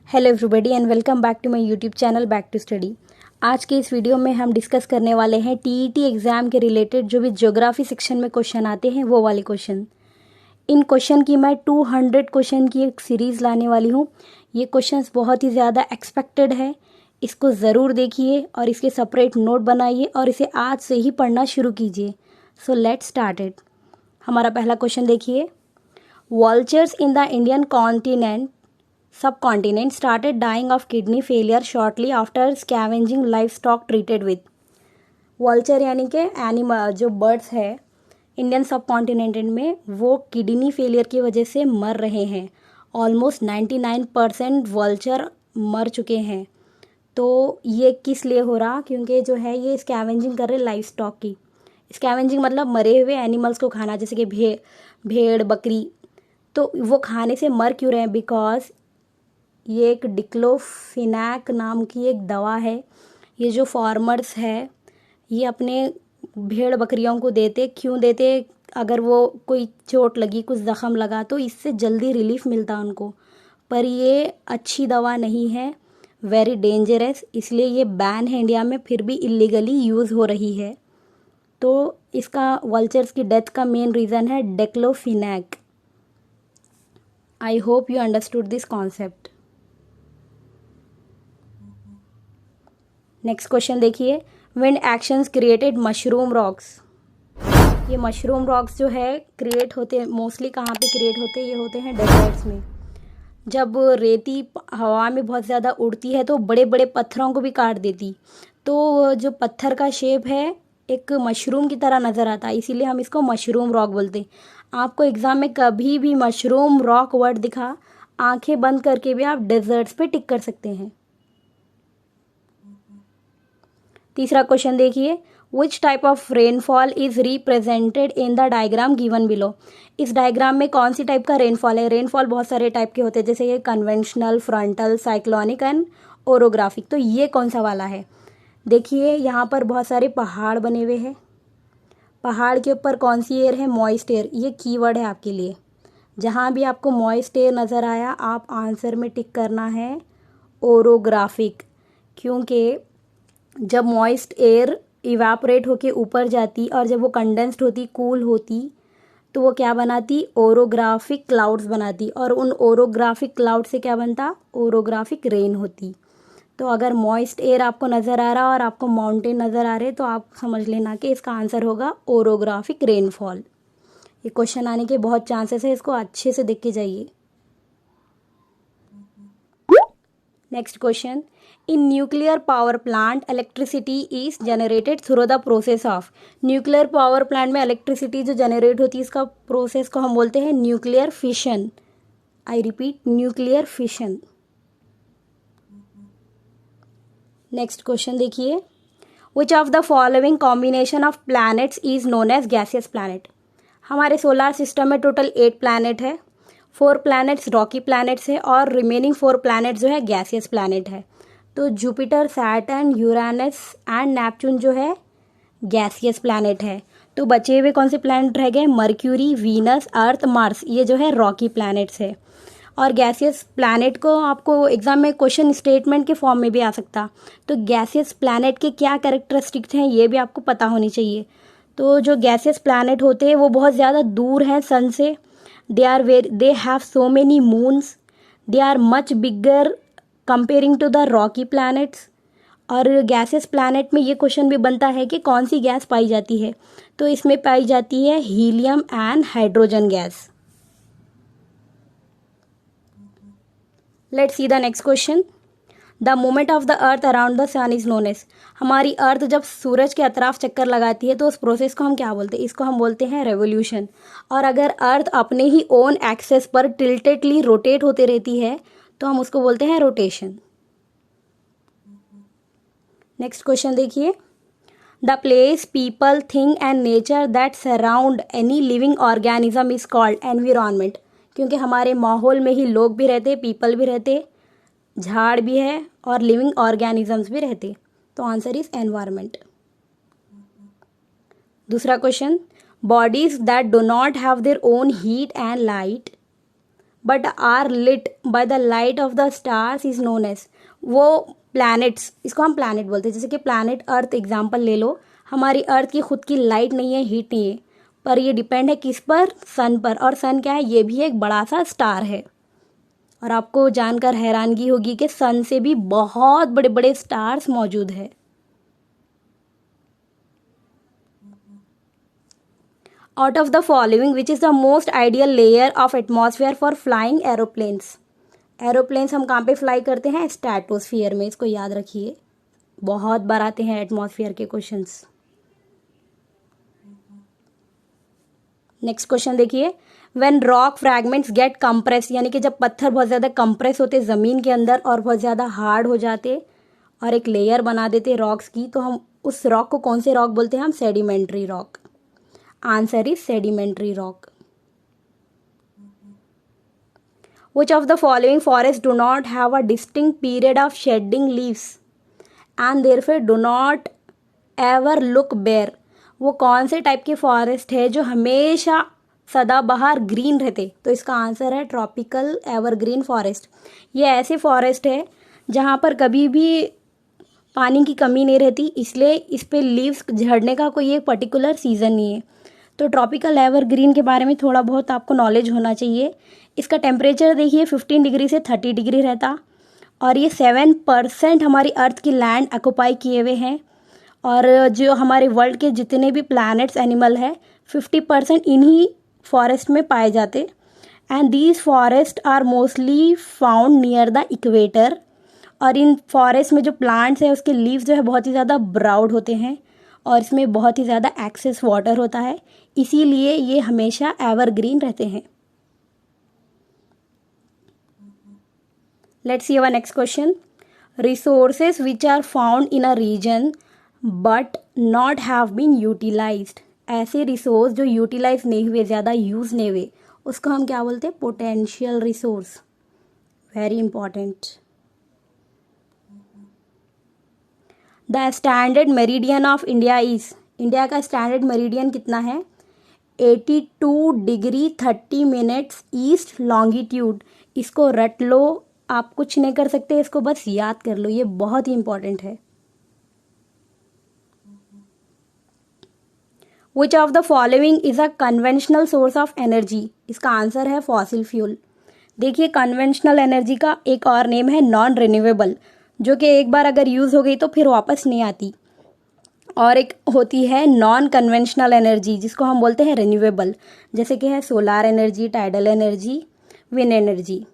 Hello everybody and welcome back to my YouTube channel back to study. आज के इस video में हम डिस्कस करने वाले हैं टीईटी एग्ज़ाम के रिलेटेड जो भी ज्योग्राफी सेक्शन में क्वेश्चन आते हैं वो वाले क्वेश्चन। इन क्वेश्चन की मैं 200 क्वेश्चन की एक सीरीज़ लाने वाली हूँ। ये क्वेश्चंस बहुत ही ज़्यादा एक्सपेक्टेड है, इसको ज़रूर देखिए और इसके सेपरेट नोट बनाइए और इसे आज से ही पढ़ना शुरू कीजिए। So let's start it. हमारा पहला क्वेश्चन देखिए, vultures in the Indian continent subcontinent started dying of kidney failure shortly after scavenging livestock treated with। Vulture यानी कि एनिमल जो बर्ड्स है इंडियन सब कॉन्टिनेंट में वो किडनी फेलियर की वजह से मर रहे हैं। ऑलमोस्ट 99% वॉल्चर मर चुके हैं। तो ये किस लिए हो रहा, क्योंकि जो है ये स्कैवेंजिंग कर रहे लाइव स्टॉक की। स्कैवेंजिंग मतलब मरे हुए एनिमल्स को खाना, जैसे कि भेड़ बकरी। तो वो खाने से मर क्यों रहे हैं? बिकॉज ये एक डिक्लोफिनैक नाम की एक दवा है। ये जो फार्मर्स है ये अपने भेड़ बकरियों को देते, क्यों देते? अगर वो कोई चोट लगी, कुछ ज़ख़म लगा तो इससे जल्दी रिलीफ मिलता उनको। पर ये अच्छी दवा नहीं है, वेरी डेंजरस, इसलिए ये बैन है इंडिया में, फिर भी इलीगली यूज़ हो रही है। तो इसका वल्चर्स की डेथ का मेन रीज़न है diclofenac. I hope you understood this concept. Next question देखिए, wind actions created mushroom rocks. ये मशरूम रॉक्स जो है क्रिएट होते हैं मोस्टली कहाँ पे क्रिएट होते हैं? ये होते हैं डेजर्ट्स में। जब रेती हवा में बहुत ज़्यादा उड़ती है तो बड़े बड़े पत्थरों को भी काट देती, तो जो पत्थर का शेप है एक मशरूम की तरह नज़र आता है, इसीलिए हम इसको मशरूम रॉक बोलते हैं। आपको एग्ज़ाम में कभी भी मशरूम रॉक वर्ड दिखा, आंखें बंद करके भी आप डेजर्ट्स पे टिक कर सकते हैं। तीसरा क्वेश्चन देखिए, which type of rainfall is represented in the diagram given below. इस डायग्राम में कौन सी टाइप का रेनफॉल है? रेनफॉल बहुत सारे टाइप के होते हैं, जैसे ये conventional, frontal, cyclonic and orographic. तो ये कौन सा वाला है? देखिए यहाँ पर बहुत सारे पहाड़ बने हुए हैं। पहाड़ के ऊपर कौन सी एयर है? Moist air. ये कीवर्ड है आपके लिए। जहाँ भी आपको मॉइस्ट एयर नज़र आया आप आंसर में टिक करना है ओरोग्राफिक, क्योंकि जब मॉइस्ट एयर इवापोरेट होके ऊपर जाती और जब वो कंडेंस्ड होती, कूल होती, तो वो क्या बनाती? ओरोग्राफिक क्लाउड्स बनाती, और उन ओरोग्राफिक क्लाउड से क्या बनता? ओरोग्राफिक रेन होती। तो अगर मॉइस्ट एयर आपको नज़र आ रहा और आपको माउंटेन नज़र आ रहे तो आप समझ लेना कि इसका आंसर होगा ओरोग्राफिक रेनफॉल। ये क्वेश्चन आने के बहुत चांसेस है, इसको अच्छे से देख के जाइए। Next question, in nuclear power plant electricity is generated through the process of. Nuclear power plant में इलेक्ट्रिसिटी जो जनरेट होती है इसका प्रोसेस को हम बोलते हैं nuclear fission. I repeat, nuclear fission. Next question देखिए, which of the following combination of planets is known as gaseous planet. हमारे सोलार सिस्टम में टोटल 8 प्लैनेट है। 4 प्लैनेट्स रॉकी प्लैनेट्स है और रिमेनिंग 4 प्लैनेट्स जो है गैसियस प्लैनेट है। तो Jupiter, Saturn, Uranus and Neptune जो है गैसियस प्लैनेट है। तो बचे हुए कौन से प्लैनेट रह गए? मर्क्यूरी, वीनस, अर्थ, मार्स, ये जो है रॉकी प्लैनेट्स है। और गैसियस प्लैनेट को आपको एग्जाम में क्वेश्चन स्टेटमेंट के फॉर्म में भी आ सकता। तो गैसियस प्लैनेट के क्या कैरेक्टरिस्टिक्स हैं ये भी आपको पता होनी चाहिए। तो जो गैसियस प्लैनेट होते हैं वो बहुत ज़्यादा दूर हैं सन से। they have so many moons, they are much bigger comparing to the rocky planets। और गैसेस प्लैनेट में ये क्वेश्चन भी बनता है कि कौन सी गैस पाई जाती है, तो इसमें पाई जाती है helium and hydrogen gas. Let's see the next question, the movement of the earth around the sun is known as. हमारी अर्थ जब सूरज के अतराफ चक्कर लगाती है तो उस प्रोसेस को हम क्या बोलते हैं? इसको हम बोलते हैं रेवोल्यूशन। और अगर अर्थ अपने ही ओन एक्सेस पर टिल्टेडली रोटेट होते रहती है तो हम उसको बोलते हैं रोटेशन। नेक्स्ट क्वेश्चन देखिए, the place, people, thing and nature that surround any living organism is called environment. क्योंकि हमारे माहौल में ही लोग भी रहते, पीपल भी रहते, झाड़ भी है और लिविंग ऑर्गेनिजम्स भी रहते, तो आंसर इज एनवायरनमेंट। दूसरा question, bodies that do not have their own heat and light but are lit by the light of the stars is known as. वो प्लैनेट्स, इसको हम प्लैनेट बोलते हैं। जैसे कि प्लैनेट अर्थ एग्जाम्पल ले लो, हमारी अर्थ की खुद की लाइट नहीं है, हीट नहीं है, पर ये डिपेंड है किस पर, सन पर। और सन क्या है, ये भी एक बड़ा सा स्टार है। और आपको जानकर हैरानगी होगी कि सन से भी बहुत बड़े बड़े स्टार्स मौजूद है। Out of the following which is the most ideal layer of atmosphere for flying aeroplanes. Aeroplanes हम कहाँ पे फ्लाई करते हैं, स्ट्रेटोस्फियर में, इसको याद रखिए, बहुत बार आते हैं एटमॉस्फेयर के क्वेश्चंस। नेक्स्ट क्वेश्चन देखिए, when rock fragments get compress, यानी कि जब पत्थर बहुत ज़्यादा कंप्रेस होते ज़मीन के अंदर और बहुत ज़्यादा हार्ड हो जाते और एक लेयर बना देते रॉक्स की, तो हम उस रॉक को कौन से रॉक बोलते हैं, हम sedimentary rock. Answer is sedimentary rock. Which of the following forests do not have a distinct period of shedding leaves and therefore do not ever look bare? वो कौन से टाइप के फॉरेस्ट है जो हमेशा सदाबहार ग्रीन रहते? तो इसका आंसर है ट्रॉपिकल एवरग्रीन फॉरेस्ट। ये ऐसे फॉरेस्ट है जहाँ पर कभी भी पानी की कमी नहीं रहती, इसलिए इस पे लीव्स झड़ने का कोई एक पर्टिकुलर सीज़न नहीं है। तो ट्रॉपिकल एवरग्रीन के बारे में थोड़ा बहुत आपको नॉलेज होना चाहिए। इसका टेम्परेचर देखिए 15 डिग्री से 30 डिग्री रहता, और ये 7% हमारी अर्थ की लैंड ऑक्युपाई किए हुए हैं। और जो हमारे वर्ल्ड के जितने भी प्लैनेट्स एनिमल है 50% इन्हीं फॉरेस्ट में पाए जाते। And these forest are mostly found near the equator. और इन फॉरेस्ट में जो प्लांट्स है उसके लीव्स जो है बहुत ही ज़्यादा ब्राउन होते हैं और इसमें बहुत ही ज़्यादा एक्सेस वाटर होता है, इसीलिए ये हमेशा एवरग्रीन रहते हैं। Let's see our next question, resources which are found in a region but not have been utilized. ऐसे रिसोर्स जो यूटिलाइज नहीं हुए, ज़्यादा यूज़ नहीं हुए, उसको हम क्या बोलते हैं, potential resource. Very important. The standard meridian of India is, India का स्टैंडर्ड मेरिडियन कितना है, 82 डिग्री 30 मिनट्स ईस्ट लॉन्गिट्यूड। इसको रट लो, आप कुछ नहीं कर सकते, इसको बस याद कर लो, ये बहुत ही इंपॉर्टेंट है। विच of the following is a conventional source of energy. इसका आंसर है फॉसिल फ्यूल। देखिए कन्वेंशनल एनर्जी का एक और नेम है नॉन रिन्यूएबल, जो कि एक बार अगर यूज़ हो गई तो फिर वापस नहीं आती। और एक होती है नॉन कन्वेंशनल एनर्जी जिसको हम बोलते हैं रिन्यूएबल, जैसे कि है solar energy, tidal energy, wind energy.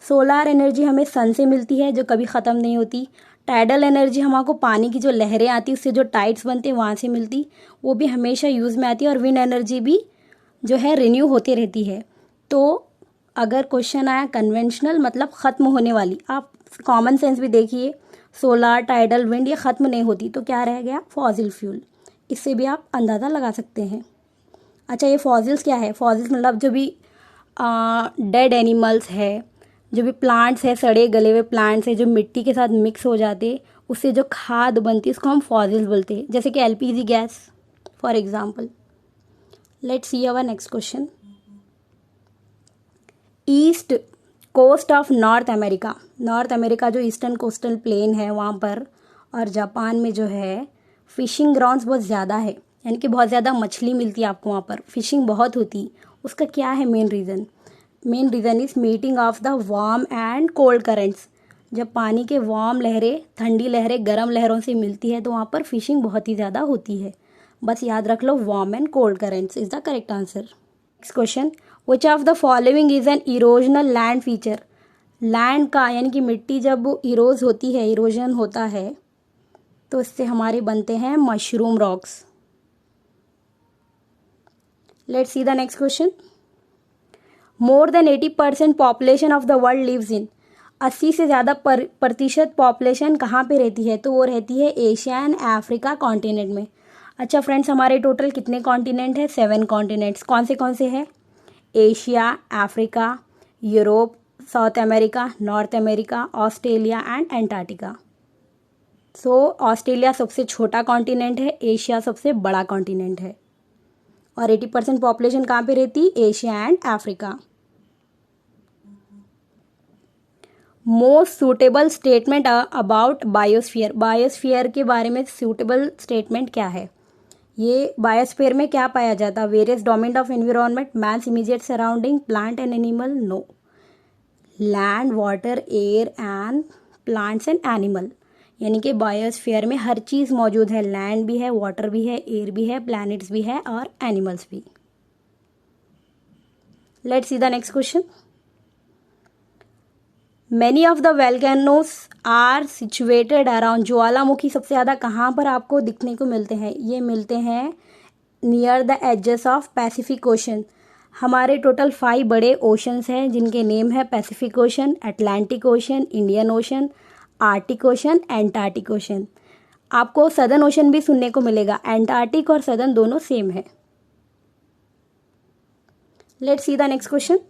Solar energy हमें सन से मिलती है जो कभी ख़त्म नहीं होती। टाइडल एनर्जी हमको पानी की जो लहरें आती उससे जो टाइड्स बनते हैं वहाँ से मिलती, वो भी हमेशा यूज़ में आती है। और विंड एनर्जी भी जो है रिन्यू होती रहती है। तो अगर क्वेश्चन आया कन्वेंशनल मतलब ख़त्म होने वाली, आप कॉमन सेंस भी देखिए, सोलार, टाइडल, विंड ये ख़त्म नहीं होती, तो क्या रह गया, फॉसिल फ्यूल। इससे भी आप अंदाज़ा लगा सकते हैं। अच्छा, ये फॉसिल्स क्या है, फॉसिल्स मतलब जो भी डेड एनिमल्स है, जो भी प्लांट्स है, सड़े गले हुए प्लांट्स है जो मिट्टी के साथ मिक्स हो जाते, उससे जो खाद बनती है उसको हम फॉसिल्स बोलते हैं, जैसे कि LPG gas for example. Let's see our next question, east coast of North America. North America जो ईस्टर्न कोस्टल प्लेन है वहाँ पर और जापान में जो है फिशिंग ग्राउंड्स बहुत ज़्यादा है, यानी कि बहुत ज़्यादा मछली मिलती है आपको वहाँ पर, फिशिंग बहुत होती। उसका क्या है main reason, main reason is meeting of the warm and cold currents. जब पानी के वार्म लहरें, ठंडी लहरें गर्म लहरों से मिलती है तो वहाँ पर फिशिंग बहुत ही ज़्यादा होती है। बस याद रख लो, warm and cold currents is the correct answer. Next question, which of the following is an erosional land feature. Land का यानी कि मिट्टी जब इरोज होती है, इरोजन होता है, तो इससे हमारे बनते हैं mushroom rocks. Let's see the next question, more than 80% population of the world lives in. 80 से ज़्यादा प्रतिशत पॉपुलेशन कहाँ पे रहती है, तो वो रहती है एशिया एंड अफ्रीका कॉन्टिनेंट में। अच्छा फ्रेंड्स, हमारे टोटल कितने कॉन्टिनेंट है, 7 कॉन्टिनेंट्स। कौन से हैं, Asia, Africa, Europe, south America, North America, Australia and Antarctica. So Australia सबसे छोटा कॉन्टिनेंट है, एशिया सबसे बड़ा कॉन्टिनेंट है, और 80% पॉपुलेशन कहाँ पे रहती, Asia and Africa. Most suitable statement about biosphere, biosphere के बारे में सूटेबल स्टेटमेंट क्या है? ये बायोस्फीयर में क्या पाया जाता है? Various domain of environment, man's immediate surrounding, plant and animal, no. Land, water, air and plants and animal, यानी कि बायोस्फीयर में हर चीज़ मौजूद है, लैंड भी है, वाटर भी है, एयर भी है, प्लैनेट्स भी है और एनिमल्स भी। Let's see the next question. Many of the volcanoes are situated around, ज्वालामुखी सबसे ज़्यादा कहाँ पर आपको दिखने को मिलते हैं? ये मिलते हैं near the edges of Pacific Ocean. हमारे टोटल 5 बड़े ओशंस हैं जिनके नेम है Pacific Ocean, Atlantic Ocean, Indian Ocean, Arctic Ocean, Antarctic Ocean. आपको सदर्न ओशन भी सुनने को मिलेगा, एंटार्क्टिक और सदर्न दोनों सेम है। Let's see the next question.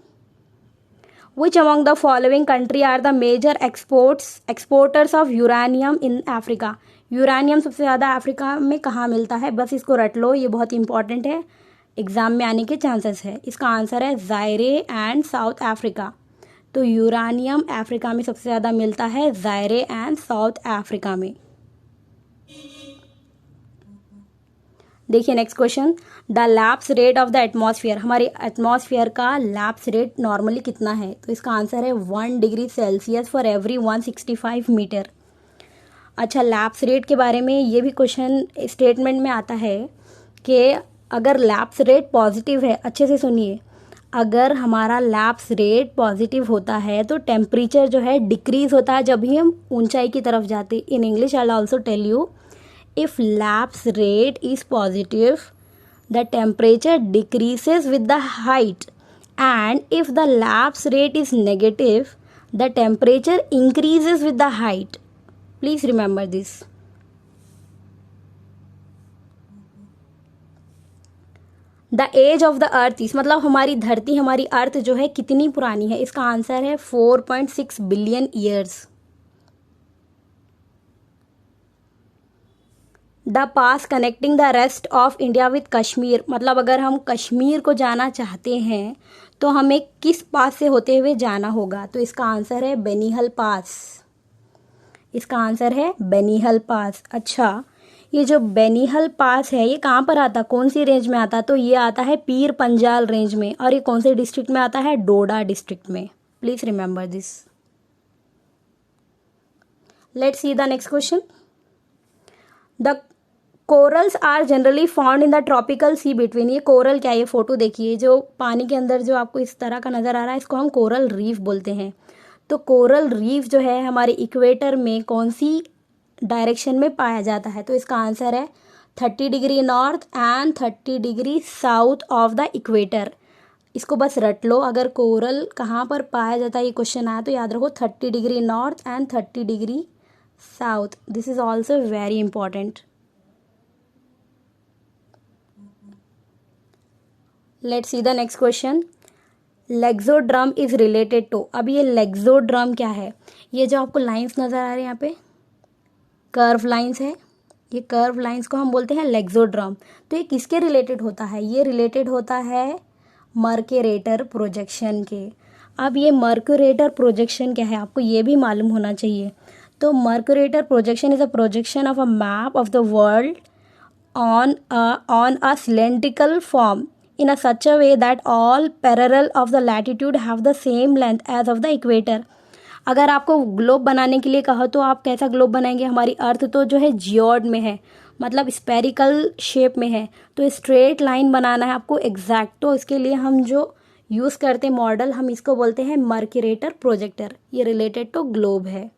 Which among the following country are the major exporters of uranium in Africa? Uranium सबसे ज़्यादा अफ्रीका में कहाँ मिलता है? बस इसको रट लो, ये बहुत इंपॉर्टेंट है, एग्जाम में आने के चांसेस है। इसका आंसर है जायरे एंड साउथ अफ्रीका। तो यूरानियम अफ्रीका में सबसे ज़्यादा मिलता है, जायरे एंड साउथ अफ्रीका में। देखिए next question, the lapse rate of the atmosphere, हमारे एटमॉस्फेयर का लैप्स रेट नॉर्मली कितना है? तो इसका आंसर है 1 degree Celsius for every 165 metre. अच्छा, लैप्स रेट के बारे में ये भी क्वेश्चन स्टेटमेंट में आता है कि अगर लैप्स रेट पॉजिटिव है, अच्छे से सुनिए, अगर हमारा लैप्स रेट पॉजिटिव होता है तो टेम्परेचर जो है डिक्रीज होता है जब भी हम ऊंचाई की तरफ जाते। In English I will also tell you, if lapse rate is positive, the temperature decreases with the height, and if the lapse rate is negative, the temperature increases with the height. Please remember this. The age of the earth is, मतलब हमारी धरती, हमारी अर्थ जो है कितनी पुरानी है? इसका आंसर है 4.6 billion years. The pass connecting the rest of India with Kashmir, मतलब अगर हम कश्मीर को जाना चाहते हैं तो हमें किस पास से होते हुए जाना होगा? तो इसका आंसर है बेनिहल पास। इसका आंसर है बेनिहल पास। अच्छा, ये जो बेनिहल पास है ये कहाँ पर आता, कौन सी रेंज में आता? तो ये आता है पीर पंजाल रेंज में, और ये कौन से डिस्ट्रिक्ट में आता है? डोडा डिस्ट्रिक्ट में। Please remember this. Let's see the next question. The corals are generally found in the tropical sea between, ये कोरल क्या है? ये फोटो देखिए, जो पानी के अंदर जो आपको इस तरह का नजर आ रहा है, इसको हम कोरल रीफ बोलते हैं। तो कोरल रीफ जो है हमारे इक्वेटर में कौन सी डायरेक्शन में पाया जाता है? तो इसका आंसर है 30 degree north and 30 degree south of the equator. इसको बस रट लो, अगर कोरल कहाँ पर पाया जाता है ये क्वेश्चन आया तो याद रखो 30 degree north and 30 degree south. This is also very important. Let's see the next question. Loxodrome is related to, अब ये लेक्सोड्रम क्या है? ये जो आपको लाइंस नजर आ रहे हैं यहाँ पे, कर्व लाइंस है, ये कर्व लाइंस को हम बोलते हैं लेक्सोड्रम। तो ये किसके रिलेटेड होता है? ये रिलेटेड होता है मर्क्यूरेटर प्रोजेक्शन के। अब ये मर्क्यूरेटर प्रोजेक्शन क्या है आपको ये भी मालूम होना चाहिए। तो Mercator projection is a projection of a map of the world on a cylindrical form in a such a way that all parallel of the latitude have the same length as of the equator। अगर आपको globe बनाने के लिए कहो तो आप कैसा globe बनाएंगे? हमारी अर्थ तो जो है जियोड में है, मतलब स्पेरिकल शेप में है, तो स्ट्रेट लाइन बनाना है आपको एग्जैक्ट। तो इसके लिए हम जो यूज़ करते हैं मॉडल, हम इसको बोलते हैं मर्क्यूरेटर प्रोजेक्टर। ये रिलेटेड टू ग्लोब है।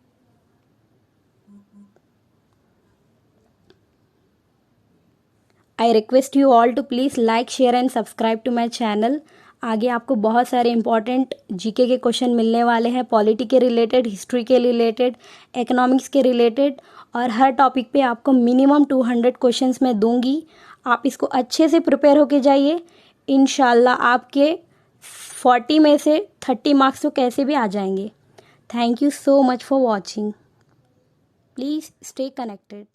I request you all to please like, share and subscribe to my channel. आगे आपको बहुत सारे इंपॉर्टेंट जीके के क्वेश्चन मिलने वाले हैं, पॉलिटी के रिलेटेड, हिस्ट्री के रिलेटेड, इकोनॉमिक्स के रिलेटेड, और हर टॉपिक पे आपको मिनिमम 200 क्वेश्चंस मैं दूंगी। आप इसको अच्छे से प्रिपेयर होके जाइए, इंशाल्लाह आपके 40 में से 30 मार्क्स तो कैसे भी आ जाएंगे। Thank you so much for watching. Please stay connected.